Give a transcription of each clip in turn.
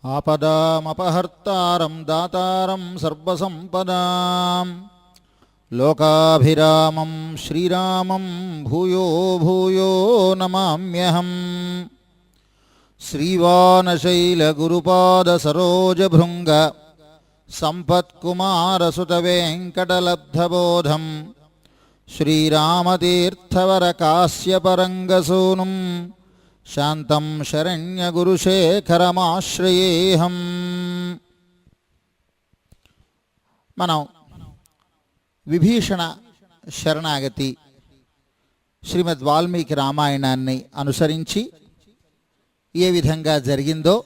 ఆపదామపహర్తారం దాతారం సర్వసంపదాం లోకాభిరామం శ్రీరామం భూయో భూయో నమామ్యహం. శ్రీవానశైలగురుపాదసరోజభృంగ సంపత్కుమారసుతవేంకటలబ్ధబోధం శ్రీరామతీర్థవరకాశ్యపరంగసూనుం శాంతం శరణ్యగురుశేఖరమాశ్రయేహం. మనం విభీషణ శరణాగతి శ్రీమద్ వాల్మీకి రామాయణాన్ని అనుసరించి ఏ విధంగా జరిగిందో,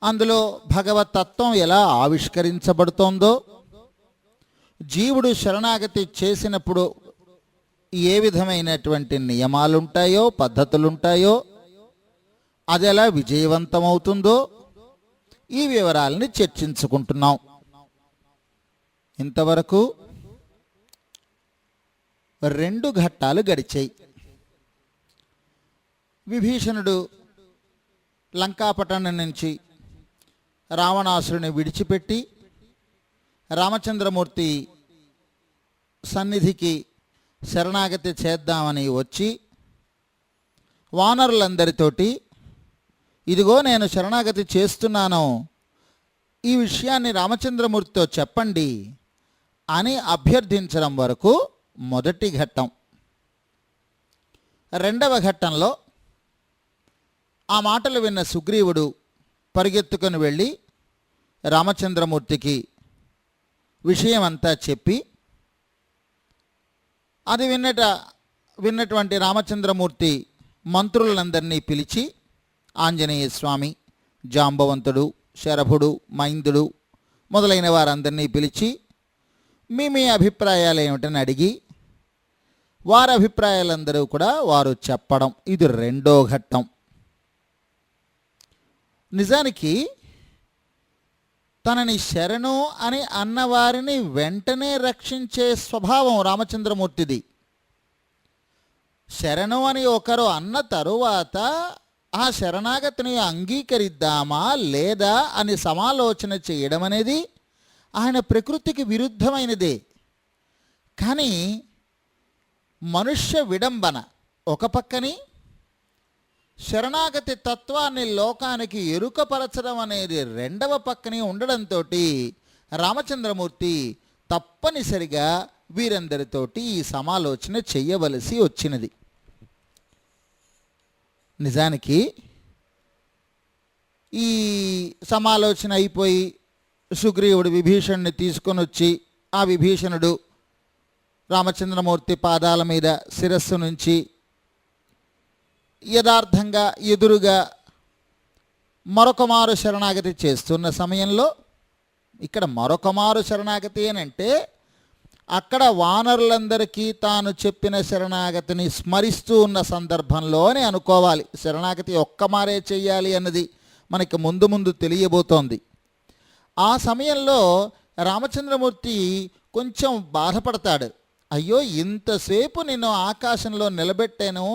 అందులో భగవతత్వం ఎలా ఆవిష్కరించబడుతోందో, జీవుడు శరణాగతి చేసినప్పుడు ఏ విధమైనటువంటి నియమాలుంటాయో పద్ధతులుంటాయో, అది ఎలా విజయవంతమవుతుందో ఈ వివరాలని చర్చించుకుంటున్నాం. ఇంతవరకు 2 ఘట్టాలు గడిచాయి. విభీషణుడు లంకాపట్టణం నుంచి రావణాసురుని విడిచిపెట్టి రామచంద్రమూర్తి సన్నిధికి శరణాగతి చేద్దామని వచ్చి వానరులందరితోటి ఇదిగో నేను శరణాగతి చేస్తున్నాను, ఈ విషయాన్ని రామచంద్రమూర్తితో చెప్పండి అని అభ్యర్థించడం వరకు మొదటి ఘట్టం. రెండవ ఘట్టంలో ఆ మాటలు విన్న సుగ్రీవుడు పరిగెత్తుకొని వెళ్ళి రామచంద్రమూర్తికి విషయమంతా చెప్పి, అది విన్నటువంటి రామచంద్రమూర్తి మంత్రులందరినీ పిలిచి ఆంజనేయ స్వామి, జాంబవంతుడు, శరభుడు, మైందుడు మొదలైన వారందరినీ పిలిచి మీ అభిప్రాయాలు ఏమిటని అడిగి వారి అభిప్రాయాలందరూ కూడా వారు చెప్పడం. ఇది రెండో ఘట్టం. నిజానికి తనని శరణు అని అన్నవారిని వెంటనే రక్షించే స్వభావం రామచంద్రమూర్తిది. శరణు అని ఒకరు అన్న తరువాత ఆ శరణాగతిని అంగీకరిద్దామా లేదా అని సమాలోచన చేయడం అనేది ఆయన ప్రకృతికి విరుద్ధమైనదే. కానీ మనుష్య విడంబన ఒక పక్కని, శరణాగతి తత్వాన్ని లోకానికి ఎరుకపరచడం అనేది రెండవ పక్కనే ఉండడంతో రామచంద్రమూర్తి తప్పనిసరిగా వీరందరితోటి ఈ సమాలోచన చెయ్యవలసి వచ్చినది. నిజానికి ఈ సమాలోచన అయిపోయి సుగ్రీవుడు విభీషణుని తీసుకొని వచ్చి ఆ విభీషణుడు రామచంద్రమూర్తి పాదాల మీద శిరస్సు నుంచి యథార్థంగా ఎదురుగా మరొక మారు శరణాగతి చేస్తున్న సమయంలో, ఇక్కడ మరొక మారు శరణాగతి అని అంటే అక్కడ వానరులందరికీ తాను చెప్పిన శరణాగతిని స్మరిస్తూ ఉన్న సందర్భంలోనే అనుకోవాలి. శరణాగతి ఒక్క మారే చెయ్యాలి అన్నది మనకి ముందు ముందు తెలియబోతోంది. ఆ సమయంలో రామచంద్రమూర్తి కొంచెం బాధపడతాడు. అయ్యో, ఇంతసేపు నిన్ను ఆకాశంలో నిలబెట్టాను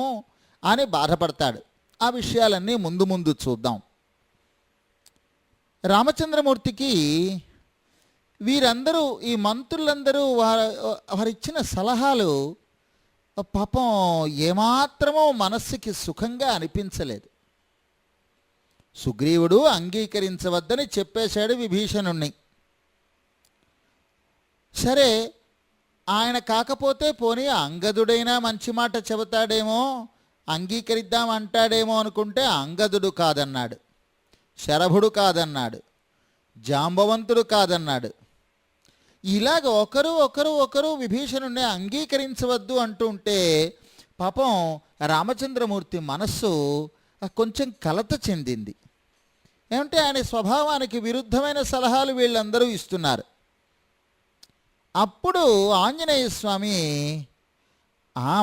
అని బాధపడతాడు. ఆ విషయాలన్నీ ముందు ముందు చూద్దాం. రామచంద్రమూర్తికి వీరందరూ, ఈ మంత్రులందరూ వారిచ్చిన సలహాలు పాపం ఏమాత్రమో మనస్సుకి సుఖంగా అనిపించలేదు. సుగ్రీవుడు అంగీకరించవద్దని చెప్పేశాడు విభీషణుణ్ణి. సరే, ఆయన కాకపోతే పోనీ అంగదుడైనా మంచి మాట చెబుతాడేమో, అంగీకరిద్దామంటాడేమో అనుకుంటే అంగదుడు కాదన్నాడు, శరభుడు కాదన్నాడు, జాంబవంతుడు కాదన్నాడు. ఇలాగ ఒకరు విభీషణుణ్ణి అంగీకరించవద్దు అంటుంటే పాపం రామచంద్రమూర్తి మనస్సు కొంచెం కలత చెందింది. ఏమంటే ఆయన స్వభావానికి విరుద్ధమైన సలహాలు వీళ్ళందరూ ఇస్తున్నారు. అప్పుడు ఆంజనేయ స్వామి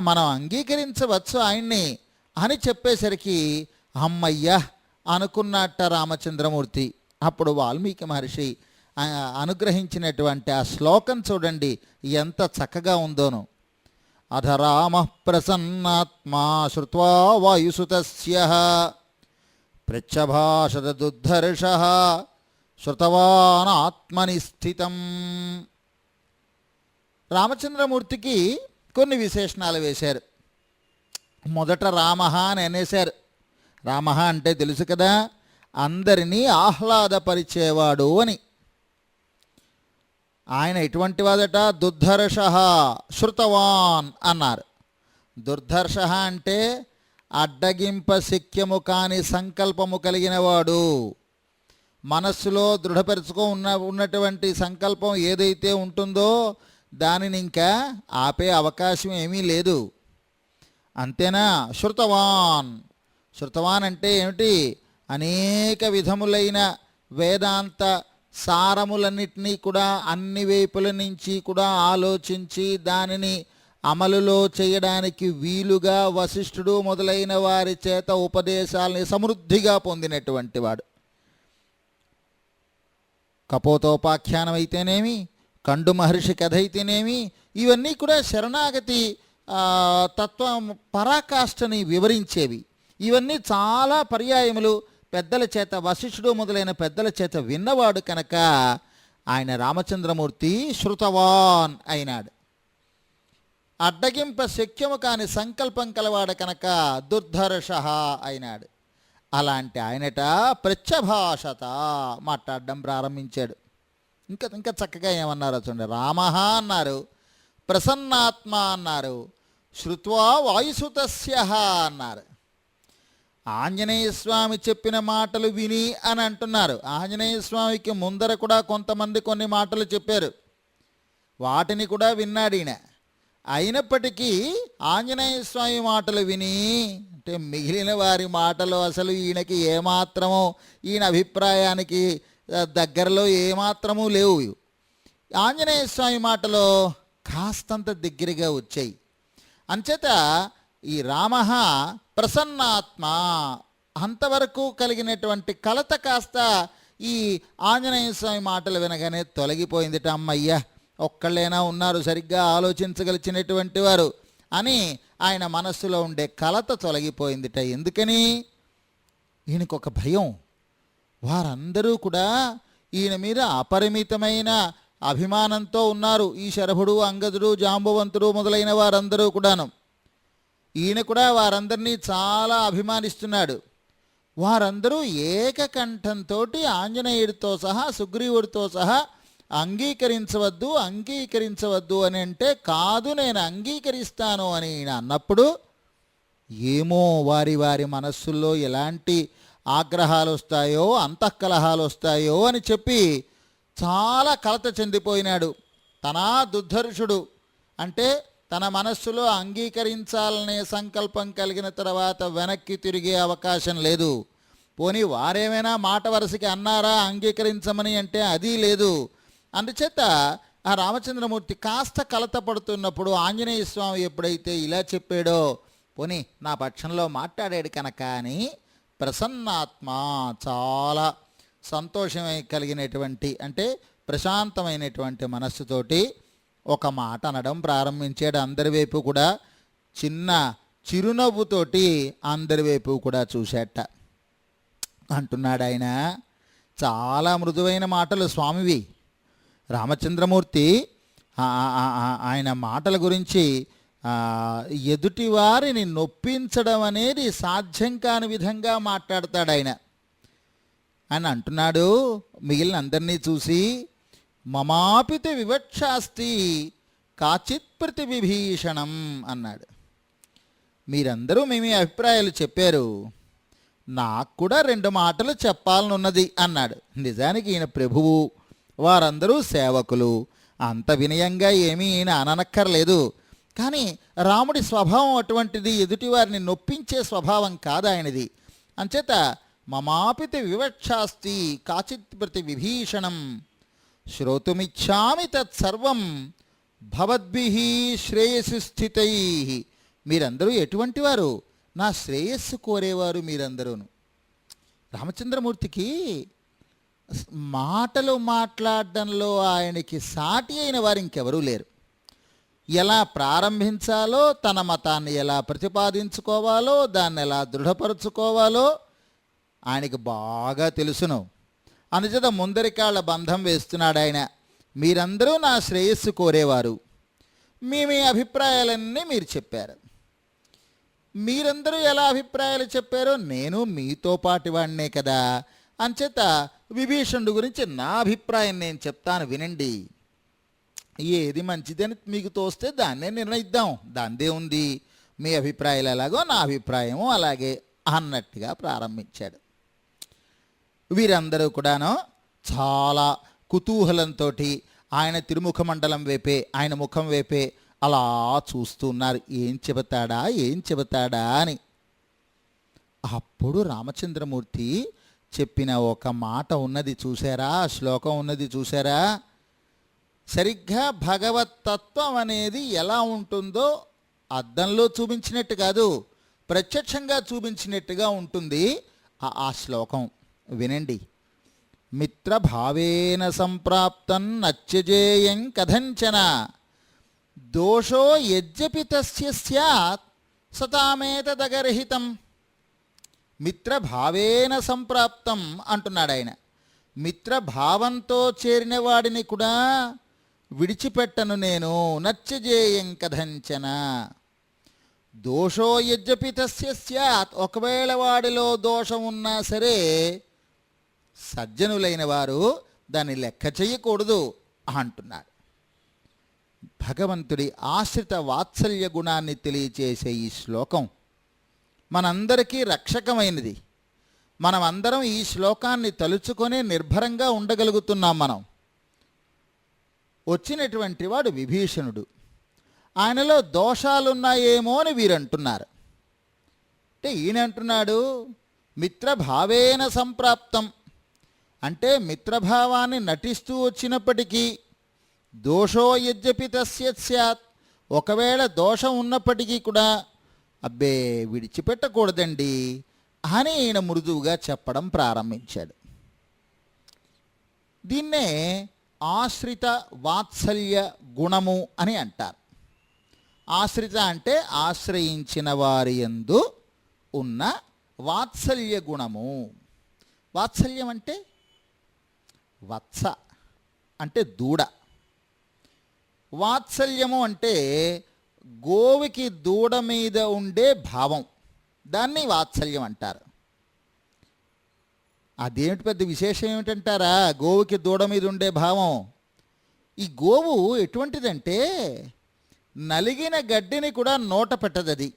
మనం అంగీకరించవచ్చు ఆయన్ని అని చెప్పేసరికి అమ్మయ్య అనుకున్నట్ట రామచంద్రమూర్తి. అప్పుడు వాల్మీకి మహర్షి అనుగ్రహించినటువంటి ఆ శ్లోకం చూడండి ఎంత చక్కగా ఉందోను. అధ రామ ప్రసన్నాత్మా శ్రుత్వా వాయుసుతస్య ప్రత్యభాషత దుర్ధర్ష శృతవాన్ ఆత్మని స్థితం. రామచంద్రమూర్తికి కొన్ని విశేషణాలు వేశారు. మొదట రామ అని అనేశారు. రామ అంటే తెలుసు కదా, అందరినీ ఆహ్లాదపరిచేవాడు అని. ఆయన ఎటువంటి వాదట? దుర్ధర్ష శృతవాన్ అన్నారు. దుర్ధర్ష అంటే అడ్డగింప శక్యము కాని సంకల్పము కలిగినవాడు. మనస్సులో ఉన్నటువంటి సంకల్పం ఏదైతే ఉంటుందో దానిని ఇంకా ఆపే అవకాశం ఏమీ లేదు. అంతేనా? శృతవాన్. శృతవాన్ అంటే ఏమిటి? అనేక విధములైన వేదాంత సారములన్నిటినీ కూడా అన్ని వైపుల నుంచి కూడా ఆలోచించి దానిని అమలులో చేయడానికి వీలుగా వశిష్ఠుడు మొదలైన వారి చేత ఉపదేశాలని సమృద్ధిగా పొందినటువంటి వాడు. కపోతోపాఖ్యానం అయితేనేమి, కండు మహర్షి కథ అయితేనేమి, ఇవన్నీ కూడా శరణాగతి తత్వం పరాకాష్ఠని వివరించేవి. ఇవన్నీ చాలా పర్యాయములు పెద్దల చేత, వశిష్ఠుడు మొదలైన పెద్దల చేత విన్నవాడు కనుక ఆయన రామచంద్రమూర్తి శృతవాన్ అయినాడు. అడ్డగింప శక్యము కాని సంకల్పం కలవాడు కనుక దుర్ధర్ష అయినాడు. అలాంటి ఆయనట ప్రత్యభాషత మాట్లాడడం ప్రారంభించాడు. ఇంకా చక్కగా ఏమన్నారో చూడండి. రామ అన్నారు, ప్రసన్నాత్మ అన్నారు, శ్రుత్వా వాయుసుతస్య అన్నారు. ఆంజనేయ స్వామి చెప్పిన మాటలు విని అని అంటున్నారు. ఆంజనేయ స్వామికి ముందర కూడా కొంతమంది కొన్ని మాటలు చెప్పారు, వాటిని కూడా విన్నాడు ఈయన. అయినప్పటికీ ఆంజనేయ స్వామి మాటలు విని, అంటే మిగిలిన వారి మాటలు అసలు ఈయనకి ఏమాత్రమో, ఈయన అభిప్రాయానికి దగ్గరలో ఏమాత్రమూ లేవు. ఆంజనేయ స్వామి మాటలో కాస్తంత దగ్గరగా వచ్చాయి. అంచేత ఈ రామ ప్రసన్నాత్మ అంతవరకు కలిగినటువంటి కలత కాస్త ఈ ఆంజనేయ స్వామి మాటలు వినగానే తొలగిపోయిందిట. అమ్మయ్య, ఒక్కళ్ళైనా ఉన్నారు సరిగ్గా ఆలోచించగలిచినటువంటి వారు అని ఆయన మనస్సులో ఉండే కలత తొలగిపోయిందిట. ఎందుకని? ఈయనకొక భయం. వారందరూ కూడా ఈయన మీద అపరిమితమైన అభిమానంతో ఉన్నారు. ఈ శరభుడు, అంగదుడు, జాంబవంతుడు మొదలైన వారందరూ కూడాను. ఈయన కూడా వారందరినీ చాలా అభిమానిస్తున్నాడు. వారందరూ ఏకకంఠంతో ఆంజనేయుడితో సహా, సుగ్రీవుడితో సహా అంగీకరించవద్దు అని అంటే, కాదు నేను అంగీకరిస్తాను అని ఈయన అన్నప్పుడు ఏమో వారి వారి మనస్సుల్లో ఎలాంటి ఆగ్రహాలు వస్తాయో, అంతఃకలహాలు వస్తాయో అని చెప్పి చాలా కలత చెందిపోయినాడు. తనా దుర్ధర్షుడు అంటే తన మనస్సులో అంగీకరించాలనే సంకల్పం కలిగిన తర్వాత వెనక్కి తిరిగే అవకాశం లేదు. పోనీ వారేమైనా మాట వరసకి అన్నారా అంగీకరించమని అంటే అది లేదు. అందుచేత ఆ రామచంద్రమూర్తి కాస్త కలత పడుతున్నప్పుడు ఆంజనేయ స్వామి ఎప్పుడైతే ఇలా చెప్పాడో, పోనీ నా పక్షంలో మాట్లాడాడు కనుక అని ప్రసన్నాత్మ, చాలా సంతోషమే కలిగినటువంటి, అంటే ప్రశాంతమైనటువంటి మనస్సుతోటి ఒక మాట అనడం ప్రారంభించాడు. అందరి వైపు కూడా చిన్న చిరునవ్వుతోటి అందరి వైపు కూడా చూశాట. అంటున్నాడు ఆయన, చాలా మృదువైన మాటలు స్వామివి. రామచంద్రమూర్తి ఆయన మాటల గురించి ఎదుటి వారిని నొప్పించడం అనేది సాధ్యం కాని విధంగా మాట్లాడతాడు ఆయన. ఆయన అంటున్నాడు మిగిలిన అందరినీ చూసి, మమాపిత వివక్షాస్తి కాచిత్ ప్రతి విభీషణం అన్నాడు. మీరందరూ మీ అభిప్రాయాలు చెప్పారు, నాకు కూడా 2 మాటలు చెప్పాలనున్నది అన్నాడు. నిజానికి ఈయన ప్రభువు, వారందరూ సేవకులు, అంత వినయంగా ఏమీ ఈయన అననక్కర్లేదు. కానీ రాముడి స్వభావం అటువంటిది, ఎదుటివారిని నొప్పించే స్వభావం కాదు ఆయనది. అంచేత మమాపిత వివక్షాస్తి కాచిత్ ప్రతి విభీషణం శ్రోతుమిచ్చామి తత్సర్వం భవద్భిః శ్రేయసి స్థితై. మీరందరూ ఎటువంటి వారు? నా శ్రేయస్సు కోరేవారు మీరందరూను. రామచంద్రమూర్తికి మాటలు మాట్లాడడంలో ఆయనకి సాటి అయిన వారు ఇంకెవరూ లేరు. ఎలా ప్రారంభించాలో, తన మతాన్ని ఎలా ప్రతిపాదించుకోవాలో, దాన్ని ఎలా దృఢపరుచుకోవాలో ఆయనకి బాగా తెలుసును. అనుచేత ముందరికాళ్ళ బంధం వేస్తున్నాడు ఆయన. మీరందరూ నా శ్రేయస్సు కోరేవారు, మీ అభిప్రాయాలన్నీ మీరు చెప్పారు. మీరందరూ ఎలా అభిప్రాయాలు చెప్పారో నేను మీతో పాటి వాడినే కదా. అంచేత విభీషణుడు గురించి నా అభిప్రాయం నేను చెప్తాను, వినండి. ఏది మంచిదని మీకు తోస్తే దాన్నే నిర్ణయిద్దాం, దాందే ఉంది. మీ అభిప్రాయాలు ఎలాగో నా అభిప్రాయము అలాగే అన్నట్టుగా ప్రారంభించాడు. వీరందరూ కూడాను చాలా కుతూహలంతో ఆయన తిరుముఖ మండలం వైపే, ఆయన ముఖం వైపే అలా చూస్తున్నారు. ఏం చెబుతాడా అని. అప్పుడు రామచంద్రమూర్తి చెప్పిన ఒక మాట ఉన్నది చూసారా, శ్లోకం ఉన్నది చూసారా. సరిగ్గా భగవత్తత్వం అనేది ఎలా ఉంటుందో అద్దంలో చూపించినట్టు కాదు, ప్రత్యక్షంగా చూపించినట్టుగా ఉంటుంది ఆ శ్లోకం. వినండి. మిత్రభావేన సంప్రాప్తం నత్యజేయం కథంచన దోషో యజ్జపి తస్య స్యాత్ సతామేతదగర్హితం. మిత్రభావేన సంప్రాప్తం అంటున్నాడు ఆయన. మిత్రభావంతో చేరిన వాడిని కూడా విడిచిపెట్టను నేను. నత్యజేయం కథంచన దోషో యజ్జపి తస్య స్యాత్. ఒకవేళ వాడిలో దోషం ఉన్నా సరే సజ్జనులైన వారు దాన్ని లెక్క చేయకూడదు అంటున్నాడు. భగవంతుడి ఆశ్రిత వాత్సల్య గుణాన్ని తెలియచేసే ఈ శ్లోకం మనందరికీ రక్షకమైనది. మనం అందరం ఈ శ్లోకాన్ని తలుచుకొని నిర్భరంగా ఉండగలుగుతున్నాం. మనం వచ్చినటువంటి వాడు విభీషణుడు. ఆయనలో దోషాలున్నాయేమో అని వీరంటున్నారు. అంటే ఈయన అంటున్నాడు మిత్రభావేన సంప్రాప్తం, అంటే మిత్రభావాన్ని నటిస్తూ వచ్చినప్పటికీ దోషో యజ్జపి తస్య స్యాత్, ఒకవేళ దోషం ఉన్నప్పటికీ కూడా అబ్బే విడిచిపెట్టకూడదండి అని ఈయన మృదువుగా చెప్పడం ప్రారంభించాడు. దీన్నే ఆశ్రిత వాత్సల్య గుణము అని అంటారు. ఆశ్రిత అంటే ఆశ్రయించిన వారి యందు ఉన్న వాత్సల్య గుణము. వాత్సల్యం అంటే వత్స అంటే దూడ. వాత్సల్యము అంటే గోవుకి దూడ మీద ఉండే భావం, దాన్ని వాత్సల్యం అంటారు. అదేమిటి పెద్ద విశేషం ఏమిటంటారా? గోవుకి దూడ మీద ఉండే భావం. ఈ గోవు ఎటువంటిదంటే నలిగిన గడ్డిని కూడా నోట పెట్టదది,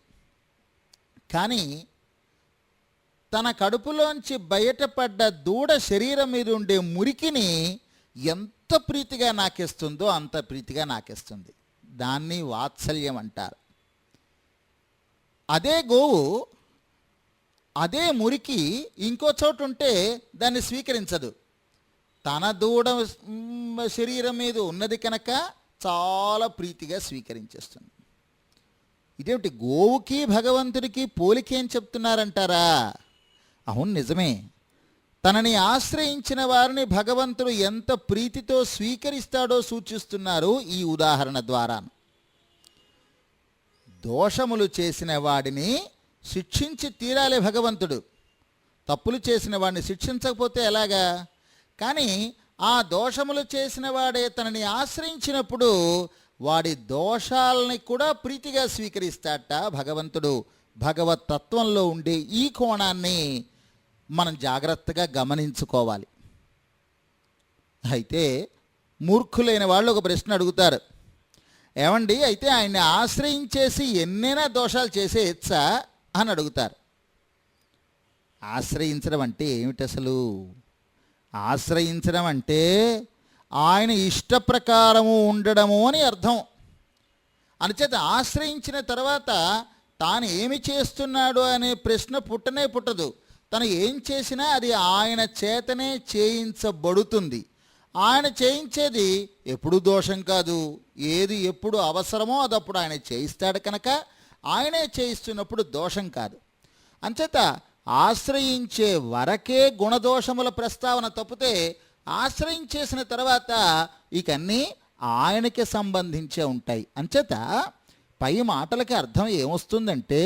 కానీ తన కడుపులోంచి బయటపడ్డ దూడ శరీరం మీద ఉండే మురికిని ఎంత ప్రీతిగా నాకేస్తుందో అంత ప్రీతిగా నాకేస్తుంది. దాన్ని వాత్సల్యం అంటారు. అదే గోవు అదే మురికి ఇంకో చోటు ఉంటే దాన్ని స్వీకరించదు. తన దూడ శరీరం మీద ఉన్నది కనుక చాలా ప్రీతిగా స్వీకరించేస్తుంది. ఇదేమిటి గోవుకి భగవంతుడికి పోలికేం చెప్తున్నారంటారా? అవును, నిజమే. తనని ఆశ్రయించిన వారిని భగవంతుడు ఎంత ప్రీతితో స్వీకరిస్తాడో సూచిస్తున్నారు ఈ ఉదాహరణ ద్వారా. దోషములు చేసిన వాడిని శిక్షించి తీరాలి భగవంతుడు. తప్పులు చేసిన వాడిని శిక్షించకపోతే ఎలాగా? కానీ ఆ దోషములు చేసిన వాడే తనని ఆశ్రయించినప్పుడు వాడి దోషాలని కూడా ప్రీతిగా స్వీకరిస్తాడట భగవంతుడు. భగవతత్వంలో ఉండే ఈ కోణాన్ని మనం జాగ్రత్తగా గమనించుకోవాలి. అయితే మూర్ఖులైన వాళ్ళు ఒక ప్రశ్న అడుగుతారు, ఏమండి అయితే ఆయన్ని ఆశ్రయించేసి ఎన్నైనా దోషాలు చేసేయచ్చా అని అడుగుతారు. ఆశ్రయించడం అంటే ఏమిటి అసలు? ఆశ్రయించడం అంటే ఆయన ఇష్ట ప్రకారము ఉండడము అని అర్థం. అనుచేత ఆశ్రయించిన తర్వాత తాను ఏమి చేస్తున్నాడు అనే ప్రశ్న పుట్టనే పుట్టదు. తను ఏం చేసినా అది ఆయన చేతనే చేయించబడుతుంది. ఆయన చేయించేది ఎప్పుడు దోషం కాదు. ఏది ఎప్పుడు అవసరమో అదప్పుడు ఆయన చేయిస్తాడు కనుక ఆయనే చేయిస్తున్నప్పుడు దోషం కాదు. అంచేత ఆశ్రయించే వరకే గుణదోషముల ప్రస్తావన తప్పితే ఆశ్రయించేసిన తర్వాత ఇకన్నీ ఆయనకి సంబంధించే ఉంటాయి. అంచేత పై మాటలకి అర్థం ఏమొస్తుందంటే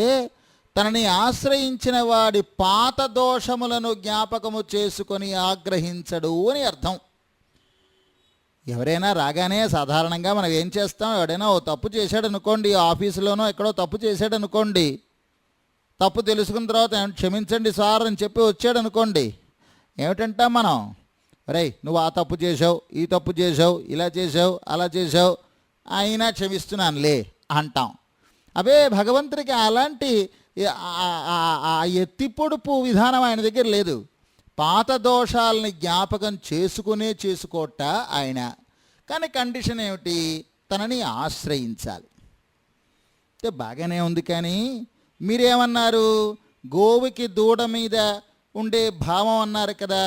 తనని ఆశ్రయించిన వాడి పాత దోషములను జ్ఞాపకము చేసుకొని ఆగ్రహించడు అని అర్థం. ఎవరైనా రాగానే సాధారణంగా మనం ఏం చేస్తాం, ఎవడైనా ఓ తప్పు చేశాడు అనుకోండి, ఆఫీసులోనో ఎక్కడో తప్పు చేశాడు అనుకోండి, తప్పు తెలుసుకున్న తర్వాత క్షమించండి సార్ అని చెప్పి వచ్చాడు అనుకోండి, ఏమిటంటాం మనం, రేయ్ నువ్వు ఆ తప్పు చేసావు, ఈ తప్పు చేసావు, ఇలా చేసావు, అలా చేసావు, అయినా క్షమిస్తున్నానులే అంటాం. అవే భగవంతుడికి అలాంటి ఎత్తిపొడుపు విధానం ఆయన దగ్గర లేదు. పాత దోషాలని జ్ఞాపకం చేసుకోట ఆయన. కానీ కండిషన్ ఏమిటి, తనని ఆశ్రయించాలి. అంటే బాగానే ఉంది, కానీ మీరేమన్నారు, గోవుకి దూడ మీద ఉండే భావం అన్నారు కదా,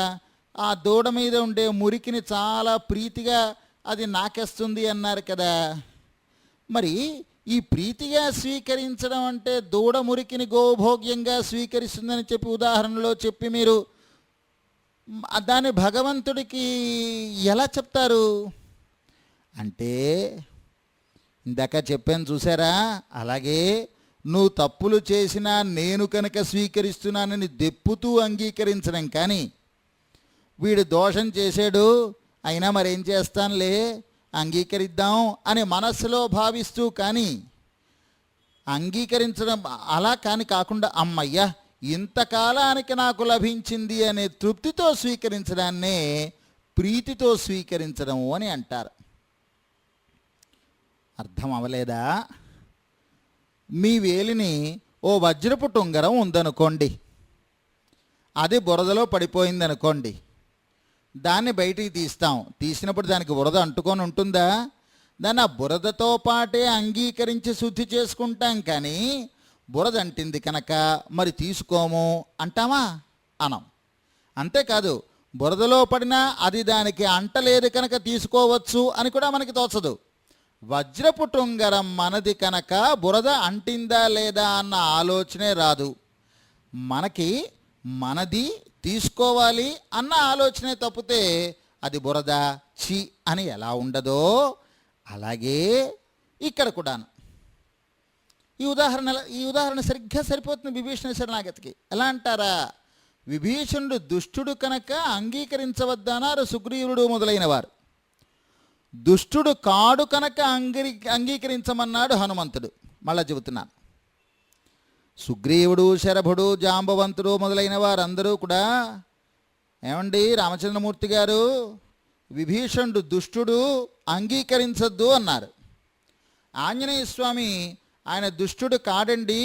ఆ దూడ మీద ఉండే మురికిని చాలా ప్రీతిగా అది నాకేస్తుంది అన్నారు కదా. మరి ఈ ప్రీతిగా స్వీకరించడం అంటే దూడ మురికిని గోభోగ్యంగా స్వీకరిస్తుందని చెప్పి ఉదాహరణలో చెప్పి మీరు దాన్ని భగవంతుడికి ఎలా చెప్తారు అంటే, ఇందాక చెప్పాను చూసారా, అలాగే నువ్వు తప్పులు చేసినా నేను కనుక స్వీకరిస్తున్నానని దెప్పుతూ అంగీకరించడం, కానీ వీడు దోషం చేశాడు అయినా మరేం చేస్తానులే అంగీకరిద్దాం అని మనస్సులో భావిస్తూ కానీ అంగీకరించడం అలా కానీ కాకుండా, అమ్మయ్యా ఇంతకాలానికి నాకు లభించింది అనే తృప్తితో స్వీకరించడాన్నే ప్రీతితో స్వీకరించడం అని అంటారు. అర్థం అవ్వలేదా? మీ వేలిని ఓ వజ్రపు ఉంగరం ఉందనుకోండి, అది బురదలో పడిపోయిందనుకోండి, దాన్ని బయటికి తీస్తాం. తీసినప్పుడు దానికి బురద అంటుకొని ఉంటుందా? దాన్ని ఆ బురదతో పాటే అంగీకరించి శుద్ధి చేసుకుంటాం, కానీ బురద అంటింది కనుక మరి తీసుకోము అంటామా? అనం. అంతేకాదు, బురదలో పడినా అది దానికి అంటలేదు కనుక తీసుకోవచ్చు అని కూడా మనకి తోచదు. వజ్రపు ఉంగరం మనది కనుక బురద అంటిందా లేదా అన్న ఆలోచనే రాదు. మనకి మనది తీసుకోవాలి అన్న ఆలోచనే తప్పితే అది బురద చి అని ఎలా ఉండదో అలాగే ఇక్కడ కూడాను. ఈ ఉదాహరణ సరిగ్గా సరిపోతుంది విభీషణ శరణాగతికి. ఎలా అంటారా, విభీషణుడు దుష్టుడు కనుక అంగీకరించవద్దన్నారు సుగ్రీవుడు మొదలైన వారు, దుష్టుడు కాడు కనుక అంగీకరించమన్నాడు హనుమంతుడు. మళ్ళా చెబుతున్నాను, సుగ్రీవుడు, శరభుడు, జాంబవంతుడు మొదలైన వారందరూ కూడా, ఏమండి రామచంద్రమూర్తి గారు, విభీషణుడు దుష్టుడు అంగీకరించద్దు అన్నారు. ఆంజనేయ స్వామి ఆయన దుష్టుడు కాడండి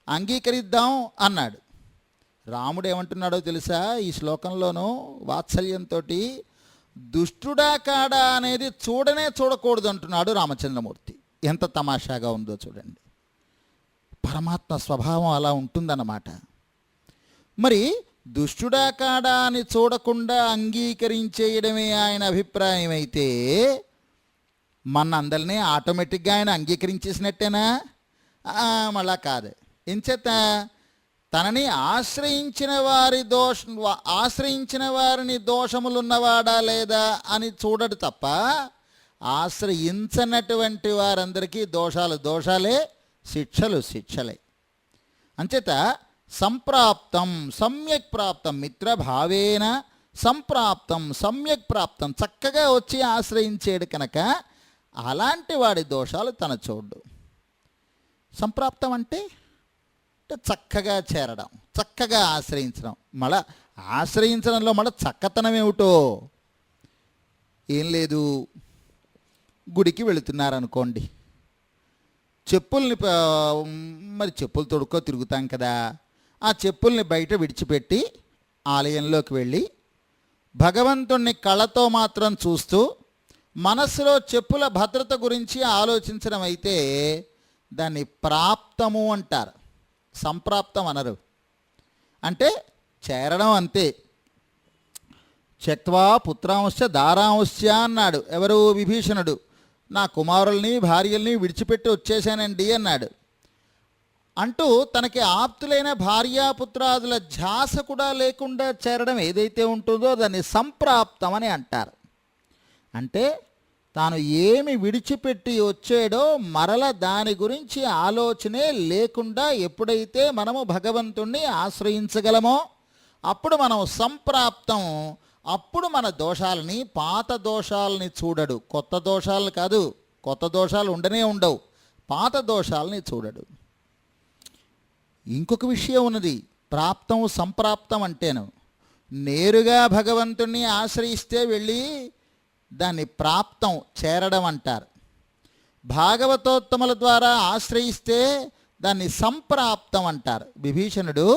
అంగీకరిద్దాం అన్నాడు. రాముడు ఏమంటున్నాడో తెలుసా ఈ శ్లోకంలోనూ వాత్సల్యంతో, దుష్టుడా కాడా అనేది చూడకూడదు అంటున్నాడు రామచంద్రమూర్తి. ఎంత తమాషాగా ఉందో చూడండి. పరమాత్మ స్వభావం అలా ఉంటుందన్నమాట. మరి దుష్టుడా కాడా అని చూడకుండా అంగీకరించేయడమే ఆయన అభిప్రాయం అయితే మనందరినీ ఆటోమేటిక్గా ఆయన అంగీకరించేసినట్టేనా? మళ్ళా కాదు. ఎంచేత తనని ఆశ్రయించిన వారిని దోషములున్నవాడా లేదా అని చూడడు తప్ప, ఆశ్రయించనటువంటి వారందరికీ దోషాలే, శిక్షలే. అంచేత సంప్రాప్తం సమ్యక్ ప్రాప్తం, మిత్రభావేన సంప్రాప్తం సమ్యక్ ప్రాప్తం, చక్కగా వచ్చి ఆశ్రయించేడు కనుక అలాంటి వాడి దోషాలు తన చూడు. సంప్రాప్తం అంటే చక్కగా చేరడం, చక్కగా ఆశ్రయించడం. మళ్ళా ఆశ్రయించడంలో మళ్ళీ చక్కతనం ఏమిటో ఏం లేదు. గుడికి వెళుతున్నారనుకోండి, మరి చెప్పులు తొడుక్కో తిరుగుతాం కదా, ఆ చెప్పుల్ని బయట విడిచిపెట్టి ఆలయంలోకి వెళ్ళి భగవంతుణ్ణి కళ్ళతో మాత్రం చూస్తూ మనస్సులో చెప్పుల భద్రత గురించి ఆలోచించడం అయితే దాన్ని ప్రాప్తము అంటారు, సంప్రాప్తం అనరు. అంటే చేరడం అంతే. త్యక్త్వా పుత్రాంశ దారాంశ అన్నాడు ఎవరు? విభీషణుడు. నా కుమారుల్ని భార్యల్ని విడిచిపెట్టి వచ్చేసానండి అన్నాడు. అంటూ తనకి ఆప్తులైన భార్యాపుత్రాదుల ధ్యాస కూడా లేకుండా చేరడం ఏదైతే ఉంటుందో దాన్ని సంప్రాప్తం అని అంటారు. అంటే తాను ఏమి విడిచిపెట్టి వచ్చాడో మరల దాని గురించి ఆలోచనే లేకుండా ఎప్పుడైతే మనము భగవంతుణ్ణి ఆశ్రయించగలమో అప్పుడు మనం సంప్రాప్తం. అప్పుడు మన దోషాలని, పాత దోషాలని చూడడు, కొత్త దోషాలు కాదు, కొత్త దోషాలు ఉండనే ఉండవు, పాత దోషాలని చూడడు. ఇంకొక విషయం ఉన్నది, ప్రాప్తం సంప్రాప్తం అంటేను నేరుగా భగవంతుణ్ణి ఆశ్రయిస్తే వెళ్ళి దాన్ని ప్రాప్తం చేరడం అంటారు. భాగవతోత్తముల ద్వారా ఆశ్రయిస్తే దాన్ని సంప్రాప్తం అంటారు. విభీషణుడు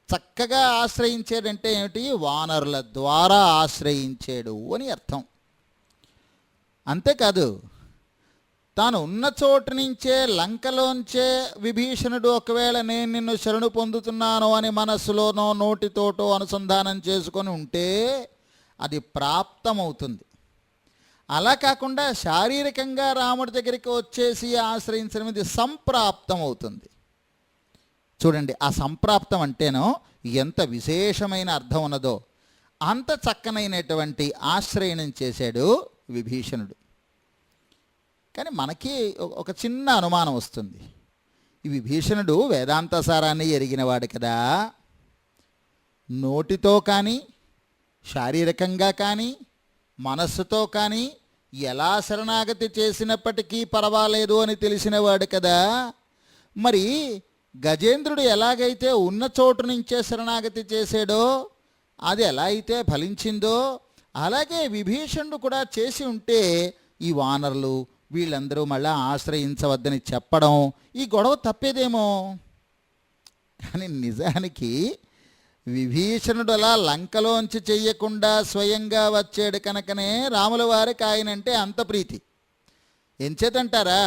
చక్కగా ఆశ్రయించాడంటే ఏమిటి? వానరుల ద్వారా ఆశ్రయించాడు అని అర్థం. అంతేకాదు, తాను ఉన్న చోటు నుంచే లంకలోంచే విభీషణుడు ఒకవేళ నేను నిన్ను శరణు పొందుతున్నాను అని మనస్సులోనో నోటితోటో అనుసంధానం చేసుకొని ఉంటే అది ప్రాప్తమవుతుంది. అలా కాకుండా శారీరకంగా రాముడి దగ్గరికి వచ్చేసి ఆశ్రయించడం ఇది సంప్రాప్తం అవుతుంది. చూడండి, ఆ సంప్రాప్తం అంటేనో ఎంత విశేషమైన అర్థం ఉన్నదో. అంత చక్కనైనటువంటి ఆశ్రయణం చేశాడు విభీషణుడు. కానీ మనకి ఒక చిన్న అనుమానం వస్తుంది. ఈ విభీషణుడు వేదాంత సారాన్ని ఎరిగినవాడు కదా, నోటితో కానీ శారీరకంగా కానీ మనస్సుతో కానీ ఎలా శరణాగతి చేసినప్పటికీ పర్వాలేదు అని తెలిసినవాడు కదా, మరి గజేంద్రుడు ఎలాగైతే ఉన్న చోటు నుంచే శరణాగతి చేశాడో అది ఎలా అయితే ఫలించిందో అలాగే విభీషణుడు కూడా చేసి ఉంటే ఈ వానరులు వీళ్ళందరూ మళ్ళా ఆశ్రయించవద్దని చెప్పడం, ఈ గొడవ తప్పేదేమో. కానీ నిజానికి విభీషణుడు అలా లంకలోంచి చెయ్యకుండా స్వయంగా వచ్చాడు కనుకనే రాముల వారికి ఆయనంటే అంత ప్రీతి. ఎంచేతంటారా,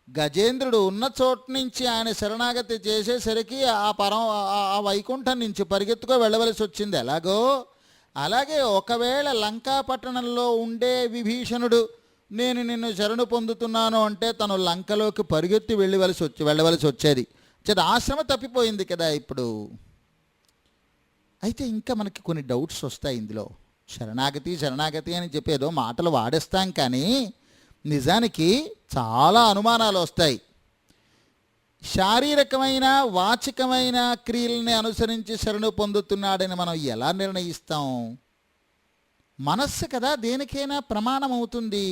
గజేంద్రుడు ఉన్న చోటు నుంచి ఆయన శరణాగతి చేసేసరికి ఆ వైకుంఠం నుంచి పరిగెత్తుకో వెళ్ళవలసి వచ్చింది. ఎలాగో అలాగే ఒకవేళ లంకాపట్టణంలో ఉండే విభీషణుడు నేను నిన్ను శరణు పొందుతున్నాను అంటే తను లంకలోకి పరిగెత్తి వెళ్ళవలసి వచ్చేది. ఆశ్రమ తప్పిపోయింది కదా ఇప్పుడు. అయితే ఇంకా మనకి కొన్ని డౌట్స్ వస్తాయి ఇందులో. శరణాగతి అని చెప్పేదో మాటలు వాడేస్తాం, కానీ నిజానికి చాలా అనుమానాలు వస్తాయి. శారీరకమైన వాచికమైన క్రియల్ని అనుసరించి శరణు పొందుతున్నాడని మనం ఎలా నిర్ణయిస్తాం? మనస్సు కదా దేనికైనా ప్రమాణం అవుతుంది.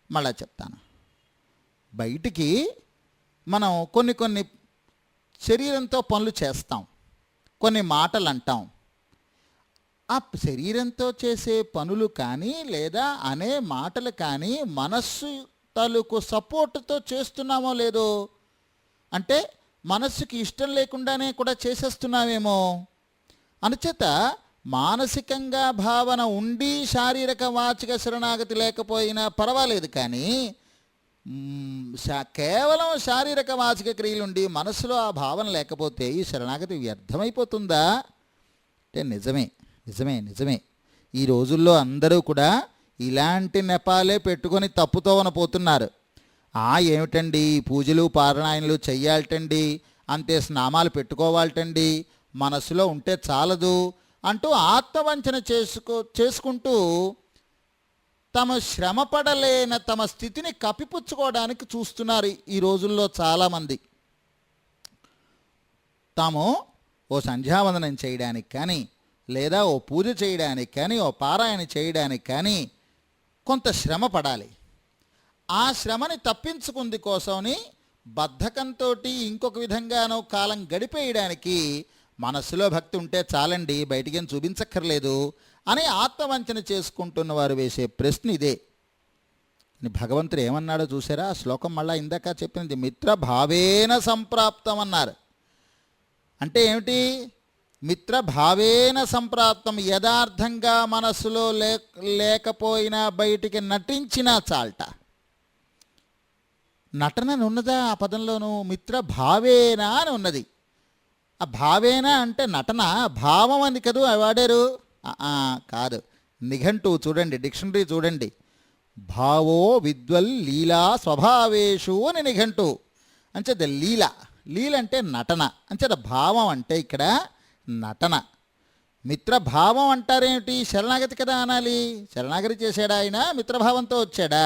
మళ్ళా చెప్తాను. బయటికి మనం కొన్ని శరీరంతో పనులు చేస్తాం, కొన్ని మాటలు అంటాం. ఆ శరీరంతో చేసే పనులు కానీ లేదా అనే మాటలు కానీ మనస్సు తాలూకు సపోర్టుతో చేస్తున్నామో లేదో, అంటే మనస్సుకి ఇష్టం లేకుండానే కూడా చేసేస్తున్నామేమో. అనుచేత మానసికంగా భావన ఉండి శారీరక వాచిక శరణాగతి లేకపోయినా పర్వాలేదు, కానీ కేవలం శారీరక వాచిక క్రియలుండి మనస్సులో ఆ భావన లేకపోతే ఈ శరణాగతి వ్యర్థమైపోతుందా అంటే నిజమే. ఈ రోజుల్లో అందరూ కూడా ఇలాంటి నెపాలే పెట్టుకొని తప్పుతోవన పోతున్నారు. ఏమిటండి పూజలు పారాయణలు చెయ్యాలటండి, అంతే స్నామాలు పెట్టుకోవాలటండి, మనసులో ఉంటే చాలదు అంటూ ఆత్మవంచన చేసుకుంటూ తమ శ్రమపడలేన తమ స్థితిని కప్పిపుచ్చుకోవడానికి చూస్తున్నారు ఈ రోజుల్లో చాలామంది. తాము ఓ సంధ్యావందనం చేయడానికి కానీ లేదా ఓ పూజ చేయడానికి కానీ ఓ పారాయణ చేయడానికి కానీ కొంత శ్రమ పడాలి. ఆ శ్రమని తప్పించుకుంది కోసమని బద్ధకంతో ఇంకొక విధంగానో కాలం గడిపేయడానికి మనస్సులో భక్తి ఉంటే చాలండి, బయటికేం చూపించక్కర్లేదు అని ఆత్మవంచన చేసుకుంటున్న వారు వేసే ప్రశ్న ఇదే. భగవంతుడు ఏమన్నాడో చూసారా? ఆ శ్లోకం మళ్ళా ఇందాక చెప్పింది మిత్రభావేన సంప్రాప్తం అన్నారు. అంటే ఏమిటి? మిత్రభావేన సంప్రాప్తం, యథార్థంగా మనస్సులో లేకపోయినా బయటికి నటించినా చాల్ట. నటన ఉన్నదా ఆ పదంలోనూ? మిత్రభావేన అని ఉన్నది. ఆ భావేన అంటే నటన, భావం అని కదూ వాడారు. కాదు, నిఘంటువు చూడండి, డిక్షనరీ చూడండి. భావో విద్వల్ లీలా స్వభావేషు అని నిఘంటువు. అంచేత లీల అంటే నటన, అంచేత భావం అంటే ఇక్కడ నటన. మిత్రభావం అంటారేమిటి? శరణాగతి కదా అనాలి. శరణాగతి చేశాడా ఆయన? మిత్రభావంతో వచ్చాడా?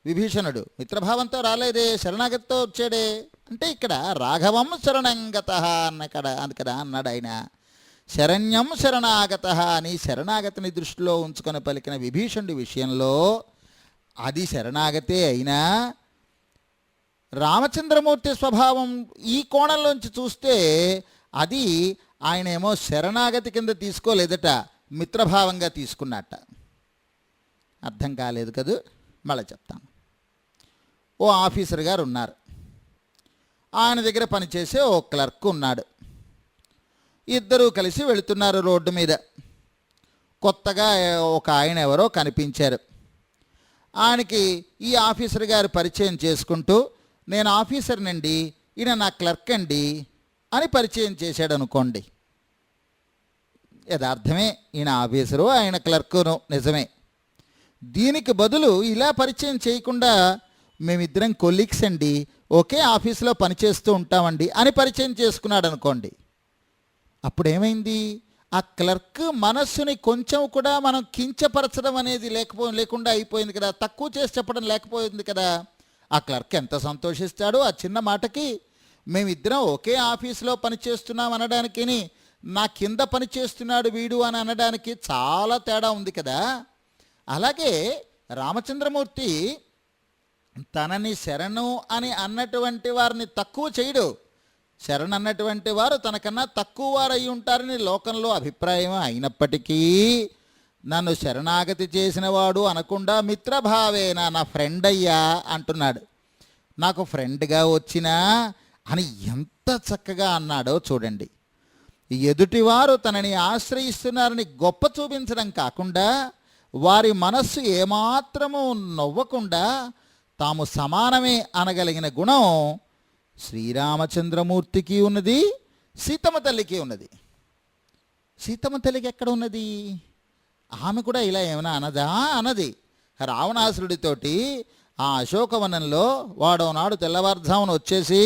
విభీషణుడు మిత్రభావంతో రాలేదే, శరణాగతితో వచ్చాడే. అంటే ఇక్కడ రాఘవం శరణంగత అది కదా అన్నాడు ఆయన. శరణ్యం శరణాగత అని శరణాగతిని దృష్టిలో ఉంచుకొని పలికిన విభీషణుడి విషయంలో అది శరణాగతే అయినా రామచంద్రమూర్తి స్వభావం ఈ కోణంలోంచి చూస్తే అది ఆయన ఏమో శరణాగతి కింద తీసుకోలేదట, మిత్రభావంగా తీసుకున్నట్ట. అర్థం కాలేదు కదూ, మళ్ళీ చెప్తాను. ఓ ఆఫీసర్ గారు ఉన్నారు, ఆయన దగ్గర పనిచేసే ఓ క్లర్క్ ఉన్నాడు. ఇద్దరూ కలిసి వెళుతున్నారు రోడ్డు మీద. కొత్తగా ఒక ఆయన ఎవరో కనిపించారు. ఆయనకి ఈ ఆఫీసర్ గారు పరిచయం చేసుకుంటూ, నేను ఆఫీసర్నండి, ఈయన నా క్లర్క్ అండి అని పరిచయం చేశాడు అనుకోండి. యథార్థమే, ఈయన ఆఫీసరు ఆయన క్లర్కును, నిజమే. దీనికి బదులు ఇలా పరిచయం చేయకుండా మేమిద్దరం కొలీగ్స్ అండి, ఒకే ఆఫీసులో పనిచేస్తూ ఉంటామండి అని పరిచయం చేసుకున్నాడు అనుకోండి. అప్పుడేమైంది? ఆ క్లర్క్ మనస్సుని కొంచెం కూడా మనం కించపరచడం అనేది లేకుండా అయిపోయింది కదా, తక్కువ చేసి చెప్పడం లేకపోయింది కదా. ఆ క్లర్క్ ఎంత సంతోషిస్తాడో ఆ చిన్న మాటకి. మేమిద్దరం ఒకే ఆఫీసులో పనిచేస్తున్నాం అనడానికి, నా కింద పనిచేస్తున్నాడు వీడు అని అనడానికి చాలా తేడా ఉంది కదా. అలాగే రామచంద్రమూర్తి తనని శరణు అని అన్నటువంటి వారిని తక్కువ చేయడు. శరణ్ అన్నటువంటి వారు తనకన్నా తక్కువ వారు అయి ఉంటారని లోకంలో అభిప్రాయం అయినప్పటికీ నన్ను శరణాగతి చేసిన వాడు అనకుండా మిత్రభావేనా, నా ఫ్రెండ్ అయ్యా అంటున్నాడు. నాకు ఫ్రెండ్గా వచ్చినా అని ఎంత చక్కగా అన్నాడో చూడండి. ఎదుటివారు తనని ఆశ్రయిస్తున్నారని గొప్ప చూపించడం కాకుండా, వారి మనస్సు ఏమాత్రము నవ్వకుండా తాము సమానమే అనగలిగిన గుణం శ్రీరామచంద్రమూర్తికి ఉన్నది, సీతమ్మ తల్లికి ఉన్నది. సీతమ్మ తల్లికి ఎక్కడ ఉన్నది? ఆమె కూడా ఇలా ఏమైనా అనదా? అన్నది. రావణాసురుడితోటి ఆ అశోకవనంలో వాడోనాడు తెల్లవారుజామున వచ్చేసి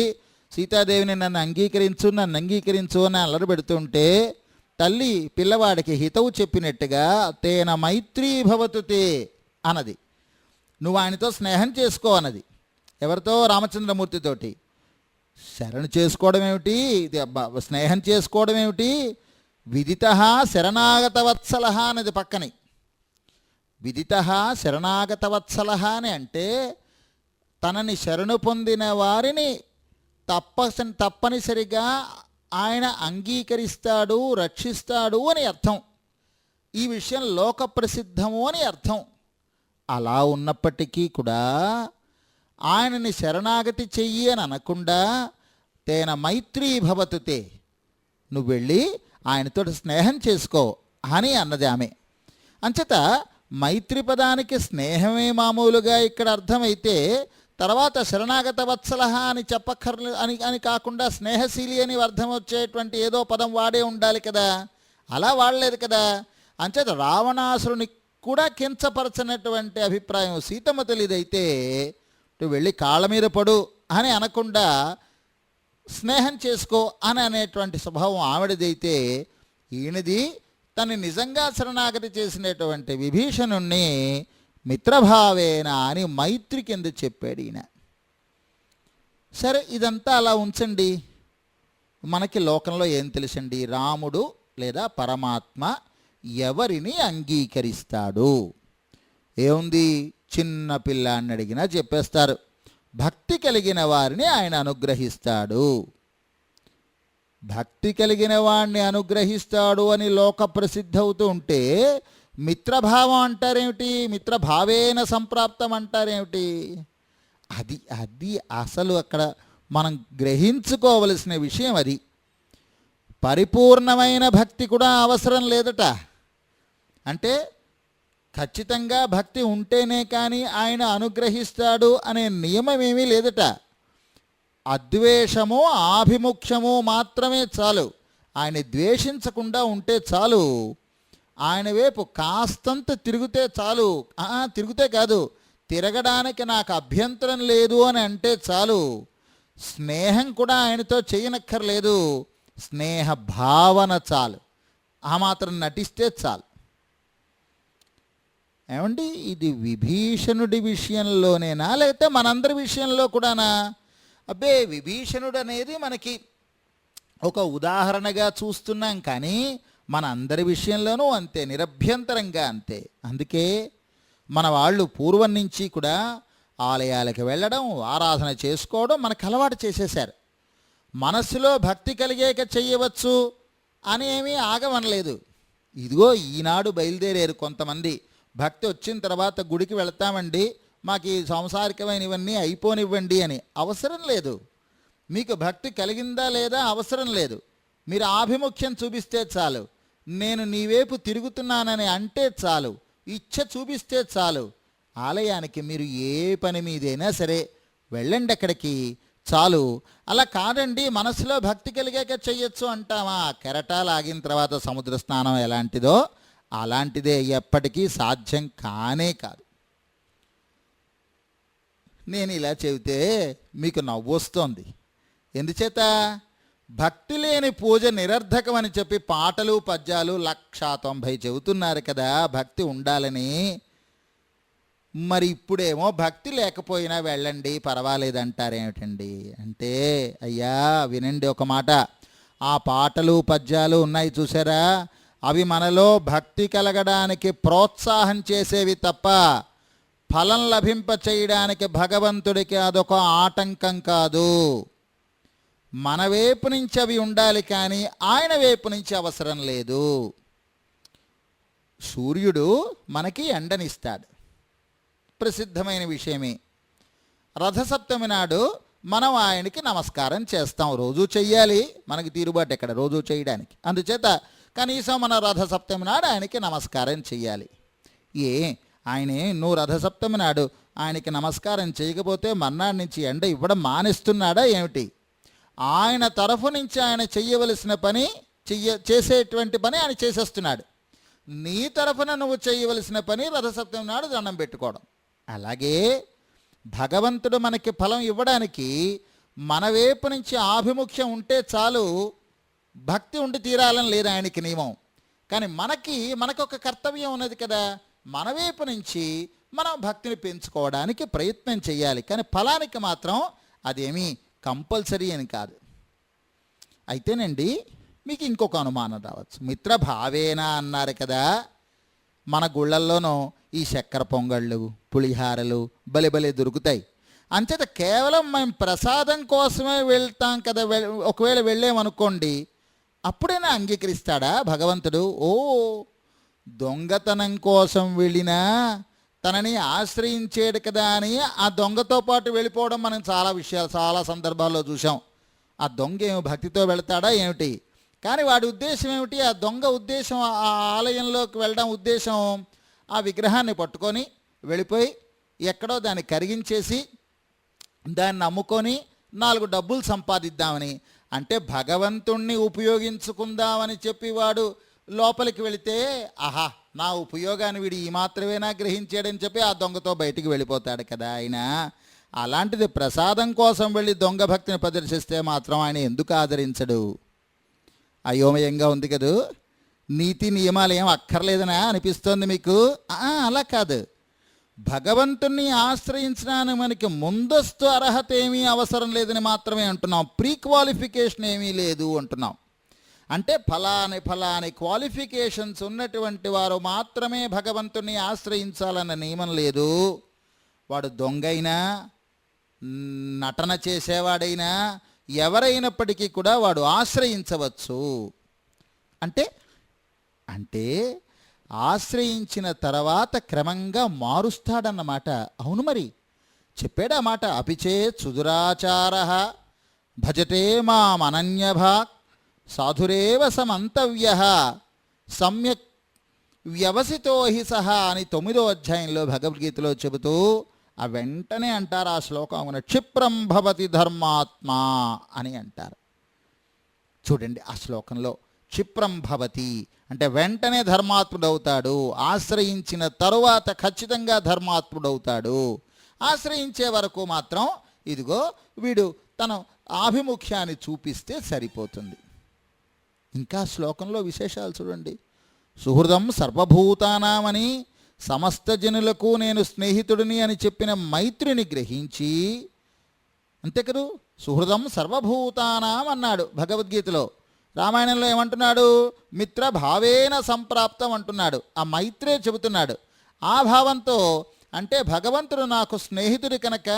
సీతాదేవిని నన్ను అంగీకరించు అని అల్లరి పెడుతుంటే తల్లి పిల్లవాడికి హితవు చెప్పినట్టుగా తేన మైత్రీ భవతుతే అన్నది. నువ్వు ఆయనతో స్నేహం చేసుకో అన్నది. ఎవరితో? రామచంద్రమూర్తితోటి. శరణు చేసుకోవడం ఏమిటి, స్నేహం చేసుకోవడం ఏమిటి? విదిత శరణాగత వత్సల అన్నది పక్కని. విదిత శరణాగత వత్సల అని అంటే తనని శరణు పొందిన వారిని తప్పనిసరిగా ఆయన అంగీకరిస్తాడు, రక్షిస్తాడు అని అర్థం. ఈ విషయం లోక ప్రసిద్ధము అని అర్థం. అలా ఉన్నప్పటికీ కూడా ఆయనని శరణాగతి చెయ్యి అని అనకుండా తేన మైత్రీ భవతుతే, నువ్వు వెళ్ళి ఆయనతో స్నేహం చేసుకో అని అన్నది ఆమె. అంచేత మైత్రి పదానికి స్నేహమే మామూలుగా ఇక్కడ అర్థమైతే తర్వాత శరణాగత వత్సల అని అని కాకుండా స్నేహశీలి అని అర్థం వచ్చేటువంటి ఏదో పదం వాడే ఉండాలి కదా. అలా వాడలేదు కదా. అంచేత రావణాసురుని కూడా కించపరచనటువంటి అభిప్రాయం సీతమ్మ తల్లిదైతే నువ్వు వెళ్ళి కాళ్ళ మీద పడు అని అనకుండా స్నేహం చేసుకో అని అనేటువంటి స్వభావం ఆవిడదైతే, ఈయనది తను నిజంగా శరణాగతి చేసినటువంటి విభీషణుణ్ణి మిత్రభావేన అని మైత్రి కింద చెప్పాడు ఈయన. సరే, ఇదంతా అలా ఉంచండి. మనకి లోకంలో ఏం తెలుసండి? రాముడు లేదా పరమాత్మ ఎవరిని అంగీకరిస్తాడు? ఏముంది? చిన్న పిల్లాన్ని అడిగినా చెప్పేస్తారు. భక్తి కలిగిన వారిని ఆయన అనుగ్రహిస్తాడు. భక్తి కలిగిన వాడిని అనుగ్రహిస్తాడు అని లోక ప్రసిద్ధి అవుతూ ఉంటే మిత్రభావం అంటారేమిటి? మిత్రభావేన సంప్రాప్తం అంటారేమిటి? అది అసలు అక్కడ మనం గ్రహించుకోవలసిన విషయం. అది పరిపూర్ణమైన భక్తి కూడా అవసరం లేదట. అంటే ఖచ్చితంగా భక్తి ఉంటేనే కానీ ఆయన అనుగ్రహిస్తాడు అనే నియమం ఏమీ లేదట. అద్వేషము ఆభిముఖ్యము మాత్రమే చాలు. ఆయన ద్వేషించకుండా ఉంటే చాలు. ఆయన వైపు కాస్తంత తిరిగితే చాలు. తిరిగితే కాదు, తిరగడానికి నాకు అభ్యంతరం లేదు అని అంటే చాలు. స్నేహం కూడా ఆయనతో చేయనక్కర్లేదు, స్నేహ భావన చాలు. ఆ మాత్రం నటిస్తే చాలు. ఏమండి, ఇది విభీషణుడి విషయంలోనేనా లేకపోతే మనందరి విషయంలో కూడానా? అబ్బే, విభీషణుడు అనేది మనకి ఒక ఉదాహరణగా చూస్తున్నాం, కానీ మన అందరి విషయంలోనూ అంతే, నిరభ్యంతరంగా అంతే. అందుకే మన వాళ్ళు పూర్వం నుంచి కూడా ఆలయాలకు వెళ్ళడం, ఆరాధన చేసుకోవడం మనకు అలవాటు చేసేశారు. మనస్సులో భక్తి కలిగేక చెయ్యవచ్చు అని ఏమీ ఆగమనలేదు. ఇదిగో ఈనాడు బయలుదేరారు కొంతమంది, భక్తి వచ్చిన తర్వాత గుడికి వెళతామండి, మాకు ఈ సంసారికమైనవన్నీ అయిపోనివ్వండి అని. అవసరం లేదు. మీకు భక్తి కలిగిందా లేదా అవసరం లేదు. మీరు ఆభిముఖ్యం చూపిస్తే చాలు, నేను నీవైపు తిరుగుతున్నానని అంటే చాలు, ఇచ్చ చూపిస్తే చాలు, ఆలయానికి మీరు ఏ పని మీదైనా సరే వెళ్ళండి అక్కడికి, చాలు. అలా కాదండి మనసులో భక్తి కలిగాక చెయ్యొచ్చు అంటామా? కెరటాలు ఆగిన తర్వాత సముద్ర స్నానం ఎలాంటిదో అలాంటిదే, ఎప్పటికీ సాధ్యం కానే కాదు. నేను ఇలా చెబితే మీకు నవ్వొస్తోంది. ఎందుచేత? భక్తి లేని పూజ నిరర్ధకం అని చెప్పి పాటలు పద్యాలు 190 చెబుతున్నారు కదా భక్తి ఉండాలని. మరి ఇప్పుడేమో భక్తి లేకపోయినా వెళ్ళండి పర్వాలేదంటారేమిటండి అంటే, అయ్యా వినండి ఒక మాట. ఆ పాటలు పద్యాలు ఉన్నాయి చూసారా, అవి మనలో భక్తి కలగడానికి ప్రోత్సాహం చేసేవి తప్ప ఫలం లభింప చేయడానికి భగవంతుడికి అదొక ఆటంకం కాదు. మన వైపు నుంచి అవి ఉండాలి, కానీ ఆయన వైపు నుంచి అవసరం లేదు. సూర్యుడు మనకి ఎండనిస్తాడు, ప్రసిద్ధమైన విషయమే. రథసప్తమి నాడు మనం ఆయనకి నమస్కారం చేస్తాం, రోజు చెయ్యాలి, మనకి తీరుబాటు ఎక్కడ రోజు చేయడానికి. అందుచేత కనీసం మన రథసప్తమి నాడు ఆయనకి నమస్కారం చెయ్యాలి. ఆయనే నువ్వు రథసప్తమి నాడు ఆయనకి నమస్కారం చేయకపోతే మర్నాడు నుంచి ఎండ ఇవ్వడం మానేస్తున్నాడా ఏమిటి? ఆయన తరఫు నుంచి ఆయన చెయ్యవలసిన పని చేసేటువంటి పని ఆయన చేసేస్తున్నాడు. నీ తరఫున నువ్వు చేయవలసిన పని రథసప్తమి నాడు దండం పెట్టుకోవడం. అలాగే భగవంతుడు మనకి ఫలం ఇవ్వడానికి మన వైపు నుంచి ఆభిముఖ్యం ఉంటే చాలు, భక్తి ఉండి తీరాలని లేదు ఆయనకి నియమం. కానీ మనకొక కర్తవ్యం ఉన్నది కదా, మన వైపు నుంచి మనం భక్తిని పెంచుకోవడానికి ప్రయత్నం చేయాలి, కానీ ఫలానికి మాత్రం అదేమీ కంపల్సరీ అని కాదు. అయితేనండి మీకు ఇంకొక అనుమానం రావచ్చు, మిత్రభావేనా అన్నారు కదా, మన గుళ్ళల్లోనూ ఈ చక్కెర పొంగళ్ళు పులిహారలు బలే దొరుకుతాయి. అంచేత కేవలం మేము ప్రసాదం కోసమే వెళ్తాం కదా, ఒకవేళ వెళ్ళామనుకోండి అప్పుడైనా అంగీకరిస్తాడా భగవంతుడు? దొంగతనం కోసం వెళ్ళినా తనని ఆశ్రయించేడు కదా అని ఆ దొంగతో పాటు వెళ్ళిపోవడం మనం చాలా సందర్భాల్లో చూసాం. ఆ దొంగ ఏమి భక్తితో వెళతాడా ఏమిటి? కానీ వాడి ఉద్దేశం ఏమిటి? ఆ దొంగ ఉద్దేశం, ఆ ఆలయంలోకి వెళ్ళడం ఉద్దేశం ఆ విగ్రహాన్ని పట్టుకొని వెళ్ళిపోయి ఎక్కడో దాన్ని కరిగించేసి దాన్ని అమ్ముకొని 4 డబ్బులు సంపాదిద్దామని. అంటే భగవంతుణ్ణి ఉపయోగించుకుందామని చెప్పి వాడు లోపలికి వెళితే, ఆహా నా ఉపయోగాన్ని వీడు ఈ మాత్రమేనా గ్రహించాడని చెప్పి ఆ దొంగతో బయటికి వెళ్ళిపోతాడు కదా ఆయన. అలాంటిది ప్రసాదం కోసం వెళ్ళి దొంగ భక్తిని ప్రదర్శిస్తే మాత్రం ఆయన ఎందుకు ఆదరించడు? అయోమయంగా ఉంది కదూ. నీతి నియమాలు ఏం అక్కర్లేదనా అనిపిస్తోంది మీకు? అలా కాదు, భగవంతుణ్ణి ఆశ్రయించడానికి మనకి ముందస్తు అర్హత ఏమీ అవసరం లేదని మాత్రమే అంటున్నాం, ప్రీ క్వాలిఫికేషన్ ఏమీ లేదు అంటున్నాం. అంటే ఫలాని క్వాలిఫికేషన్స్ ఉన్నటువంటి వారు మాత్రమే భగవంతుణ్ణి ఆశ్రయించాలన్న నియమం లేదు. వాడు దొంగైనా నటన చేసేవాడైనా ఎవరైనప్పటికీ కూడా వాడు ఆశ్రయించవచ్చు. అంటే ఆశ్రయించిన తర్వాత క్రమంగా మారుస్తాడన్నమాట. అవును, మరి చెప్పాడు ఆ మాట. అపిచే సుదురాచార భజతే మామనన్యభాక్ సాధురేవ సమంతవ్య సమ్యక్ వ్యవసితో హి సహా అని 9వ అధ్యాయంలో భగవద్గీతలో చెబుతూ ఆ వెంటనే అంటారు ఆ శ్లోకం, క్షిప్రం భవతి ధర్మాత్మా అని అంటారు. చూడండి ఆ శ్లోకంలో క్షిప్రం భవతి అంటే వెంటనే ధర్మాత్ముడవుతాడు, ఆశ్రయించిన తరువాత ఖచ్చితంగా ధర్మాత్ముడవుతాడు. ఆశ్రయించే వరకు మాత్రం ఇదిగో వీడు తన ఆభిముఖ్యాన్ని చూపిస్తే సరిపోతుంది. ఇంకా శ్లోకంలో విశేషాలు చూడండి. సుహృదం సర్వభూతానామని, సమస్త జనులకు నేను స్నేహితుడిని అని చెప్పిన మైత్రిని గ్రహించి, అంతే కదూ, సుహృదం సర్వభూతానాం అన్నాడు భగవద్గీతలో. రామాయణంలో ఏమంటున్నాడు? మిత్రభావేన సంప్రాప్తం అంటున్నాడు. ఆ మైత్రే చెబుతున్నాడు. ఆ భావంతో, అంటే భగవంతుడు నాకు స్నేహితుడి కనుక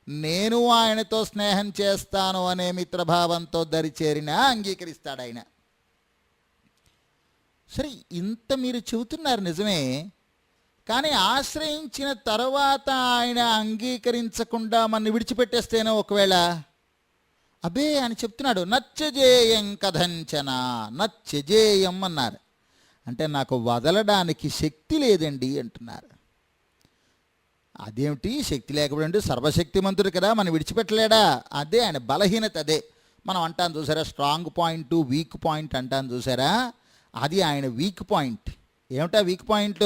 నేను ఆయనతో స్నేహం చేస్తాను అనే మిత్రభావంతో దరిచేరినా అంగీకరిస్తాడు ఆయన. సరే, ఇంత మీరు చెబుతున్నారు నిజమే, కానీ ఆశ్రయించిన తర్వాత ఆయన అంగీకరించకుండా మన విడిచిపెట్టేస్తేనో ఒకవేళ, అబే అని చెప్తున్నాడు. నచ్చజేయం కథంచన, నచ్చజేయం అన్నారు. అంటే నాకు వదలడానికి శక్తి లేదండి అంటున్నారు. అదేమిటి శక్తి లేకపోతే? సర్వశక్తిమంతుడు కదా, మనం విడిచిపెట్టలేడా? అదే ఆయన బలహీనత. అదే మనం అంటాను చూసారా, స్ట్రాంగ్ పాయింట్ వీక్ పాయింట్ అంటాను చూసారా, అది ఆయన వీక్ పాయింట్. ఏమిటా వీక్ పాయింట్?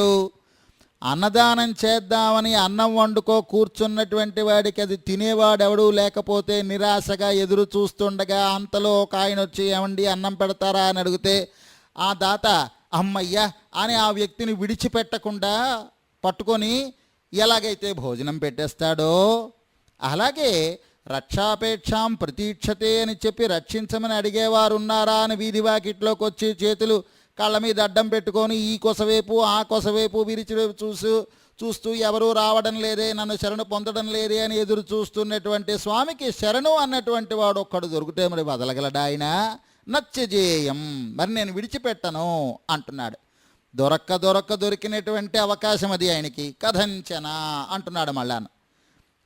అన్నదానం చేద్దామని అన్నం వండుకో కూర్చున్నటువంటి వాడికి అది తినేవాడెవడు లేకపోతే నిరాశగా ఎదురు చూస్తుండగా అంతలో ఒక ఆయన వచ్చి ఏమండి అన్నం పెడతారా అని అడిగితే ఆ దాత అమ్మయ్య అని ఆ వ్యక్తిని విడిచిపెట్టకుండా పట్టుకొని ఎలాగైతే భోజనం పెట్టేస్తాడో, అలాగే రక్షాపేక్షాం ప్రతీక్షతే అని చెప్పి రక్షించమని అడిగేవారు ఉన్నారా అని వీధి వాకిట్లోకి వచ్చి చేతులు కళ్ళ మీద అడ్డం పెట్టుకొని ఈ కొసవైపు ఆ కొసవైపు విరిచి చూస్తూ ఎవరూ రావడం లేదే, నన్ను శరణు పొందడం లేదే అని ఎదురు చూస్తున్నటువంటి స్వామికి శరణు అన్నటువంటి వాడు ఒక్కడు దొరికితే మరి వదలగలడా ఆయన? నచ్చజేయం, మరి నేను విడిచిపెట్టను అంటున్నాడు. దొరికినటువంటి అవకాశం అది ఆయనకి. కథంచన అంటున్నాడు మళ్ళాను.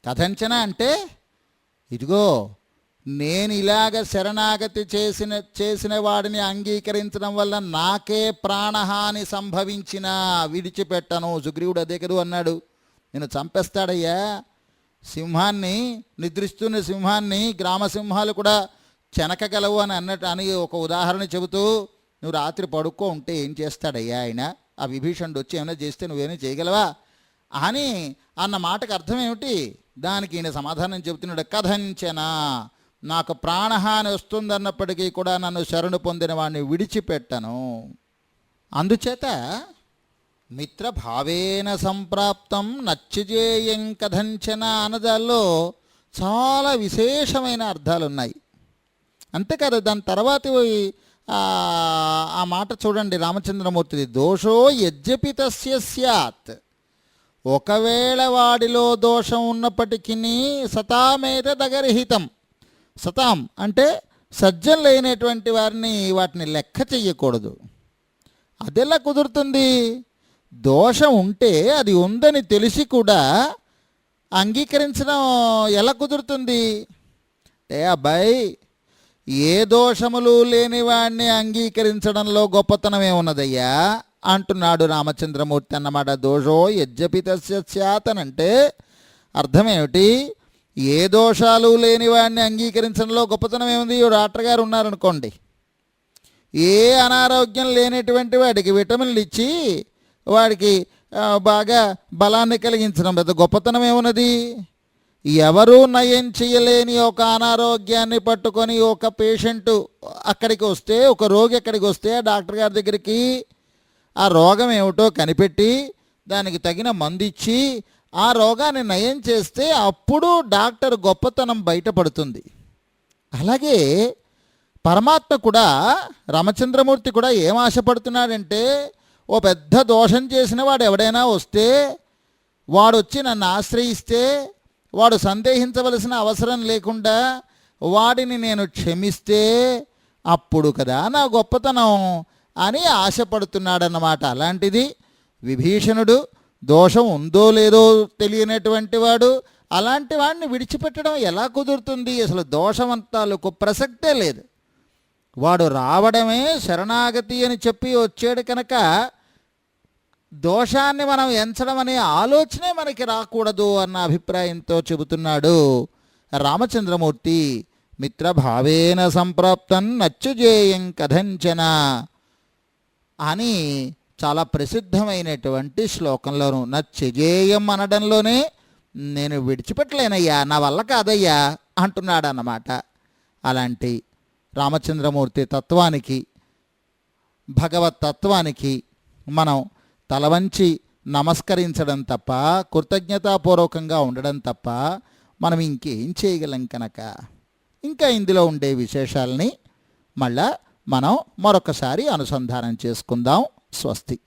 కథంచన అంటే ఇదిగో నేను ఇలాగ శరణాగతి చేసిన వాడిని అంగీకరించడం వల్ల నాకే ప్రాణహాని సంభవించినా విడిచిపెట్టను. సుగ్రీవుడు అదే కదూ అన్నాడు, నేను చంపేస్తాడయ్యా సింహాన్ని, నిద్రిస్తున్న సింహాన్ని గ్రామ సింహాలు కూడా చెనకగలవు అని ఒక ఉదాహరణ చెబుతూ, నువ్వు రాత్రి పడుకో ఉంటే ఏం చేస్తాడయ్యా ఆయన? ఆ విభీషణుడు వచ్చి ఏమైనా చేస్తే నువ్వేమీ చేయగలవా అని అన్న మాటకు అర్థం ఏమిటి? దానికి ఈయన సమాధానం చెబుతున్నాడు. కథంచన, నాకు ప్రాణహాని వస్తుందన్నప్పటికీ కూడా నన్ను శరణు పొందిన వాడిని విడిచిపెట్టను. అందుచేత మిత్రభావేన సంప్రాప్తం నచ్చజేయం కథంచన అన్నదాల్లో చాలా విశేషమైన అర్థాలు ఉన్నాయి. అంతేకాదు, దాని తర్వాత ఆ మాట చూడండి రామచంద్రమూర్తిది. దోషో యజ్జపి తస్య స్యాత్, ఒకవేళ వాడిలో దోషం ఉన్నప్పటికీ సతామేత దగరహితం. సతాం అంటే సజ్జం లేనటువంటి వాటిని లెక్క చెయ్యకూడదు. అదెలా కుదురుతుంది? దోషం ఉంటే అది ఉందని తెలిసి కూడా అంగీకరించడం ఎలా కుదురుతుంది? అబ్బాయి, ఏ దోషములు లేని వాడిని అంగీకరించడంలో గొప్పతనం ఏమున్నదయ్యా అంటున్నాడు రామచంద్రమూర్తి అన్నమాట. దోషో యజ్జపి తస్య స్యాత్ అంటే అర్థం ఏమిటి? ఏ దోషాలు లేని వాడిని అంగీకరించడంలో గొప్పతనం ఏముంది? డాక్టర్ గారు ఉన్నారనుకోండి, ఏ అనారోగ్యం లేనటువంటి వాడికి విటమిన్లు ఇచ్చి వాడికి బాగా బలాన్ని కలిగించడం పెద్ద గొప్పతనం ఏమున్నది? ఎవరూ నయం చేయలేని ఒక అనారోగ్యాన్ని పట్టుకొని ఒక పేషెంటు అక్కడికి వస్తే, ఒక రోగి అక్కడికి వస్తే డాక్టర్ గారి దగ్గరికి ఆ రోగం ఏమిటో కనిపెట్టి దానికి తగిన మందు ఇచ్చి ఆ రోగాన్ని నయం చేస్తే అప్పుడు డాక్టర్ గొప్పతనం బయటపడుతుంది. అలాగే పరమాత్మ కూడా, రామచంద్రమూర్తి కూడా ఏం ఆశపడుతున్నాడంటే, ఓ పెద్ద దోషం చేసిన వాడు ఎవడైనా వస్తే, వాడు వచ్చి నన్ను ఆశ్రయిస్తే, వాడు సందేహించవలసిన అవసరం లేకుండా వాడిని నేను క్షమిస్తే అప్పుడు కదా నా గొప్పతనం అని ఆశపడుతున్నాడన్నమాట. అలాంటిది విభీషణుడు దోషం ఉందో లేదో తెలియనటువంటి వాడు, అలాంటి వాడిని విడిచిపెట్టడం ఎలా కుదురుతుంది? అసలు దోషవంతాలకు ప్రసక్తే లేదు. వాడు రావడమే శరణాగతి అని చెప్పి వచ్చాడు కనుక దోషాన్ని మనం ఎంచడం అనే ఆలోచనే మనకి రాకూడదు అన్న అభిప్రాయంతో చెబుతున్నాడు రామచంద్రమూర్తి. మిత్రభావేన సంప్రాప్తం నచ్చజేయం కథంచన అని చాలా ప్రసిద్ధమైనటువంటి శ్లోకంలోను నచ్చజేయం అనడంలోనే నేను విడిచిపెట్టలేనయ్యా, నా వల్ల కాదయ్యా అంటున్నాడు అన్నమాట. అలాంటి రామచంద్రమూర్తి తత్వానికి భగవతత్వానికి మనం తలవంచి నమస్కరించడం తప్ప, కృతజ్ఞతాపూర్వకంగా ఉండడం తప్ప మనం ఇంకేం చేయగలం కనుక ఇంకా ఇందులో ఉండే విశేషాలని మళ్ళా మనం మరొకసారి అనుసంధానం చేసుకుందాం. స్వస్తి.